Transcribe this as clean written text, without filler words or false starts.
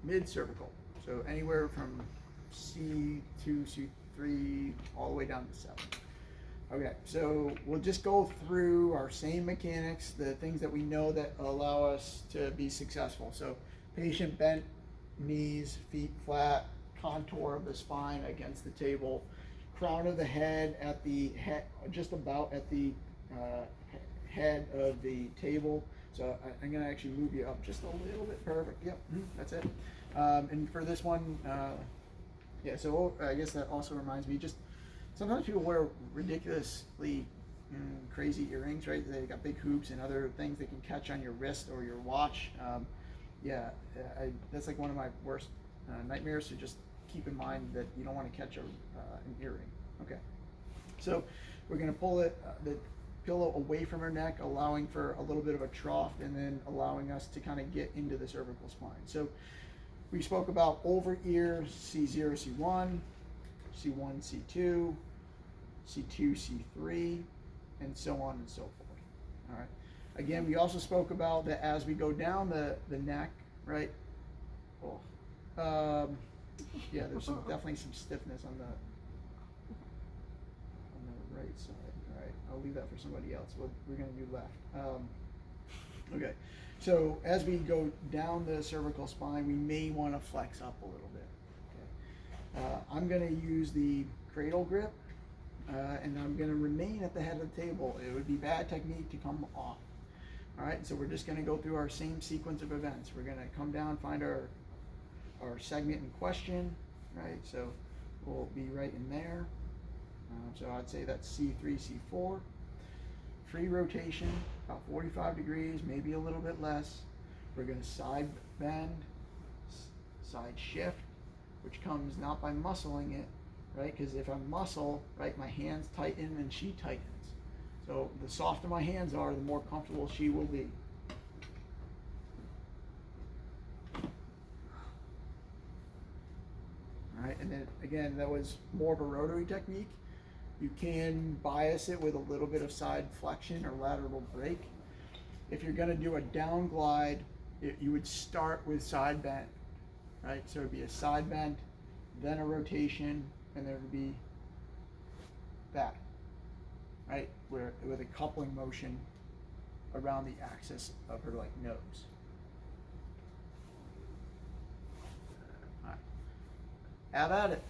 mid-cervical. So anywhere from C2, C3, all the way down to 7. Okay, so we'll just go through our same mechanics, the things that we know that allow us to be successful. So patient bent, knees, feet flat, contour of the spine against the table, crown of the head at the head, just about at the head of the table. So I'm gonna actually move you up just a little bit. Perfect. Yep, that's it. And for this one, yeah. So I guess that also reminds me. Just sometimes people wear ridiculously crazy earrings, right? They got big hoops and other things that can catch on your wrist or your watch. Yeah, that's like one of my worst nightmares. So just keep in mind that you don't want to catch an earring. Okay. So we're gonna pull it the pillow away from her neck, allowing for a little bit of a trough, and then allowing us to kind of get into the cervical spine. So we spoke about over ear C0, C1, C1, C2, C2, C3, and so on and so forth. All right. Again, we also spoke about that as we go down the neck, right? Oh, yeah, there's definitely some stiffness on the right side. All right, I'll leave that for somebody else. We're going to do left. Okay, so as we go down the cervical spine, we may want to flex up a little bit. Okay. I'm going to use the cradle grip, and I'm going to remain at the head of the table. It would be bad technique to come off. All right, so we're just going to go through our same sequence of events. We're going to come down, find our segment in question, right? So we'll be right in there. So I'd say that's C3, C4. Free rotation, about 45 degrees, maybe a little bit less. We're going to side bend, side shift, which comes not by muscling it, right? Because if I muscle, right, my hands tighten and she tightens. So the softer my hands are, the more comfortable she will be. All right, and then again, that was more of a rotary technique. You can bias it with a little bit of side flexion or lateral break. If you're going to do a down glide, you would start with side bend, right? So it would be a side bend, then a rotation, and there would be that, right? Where with a coupling motion around the axis of her like nose. All right. Have at it.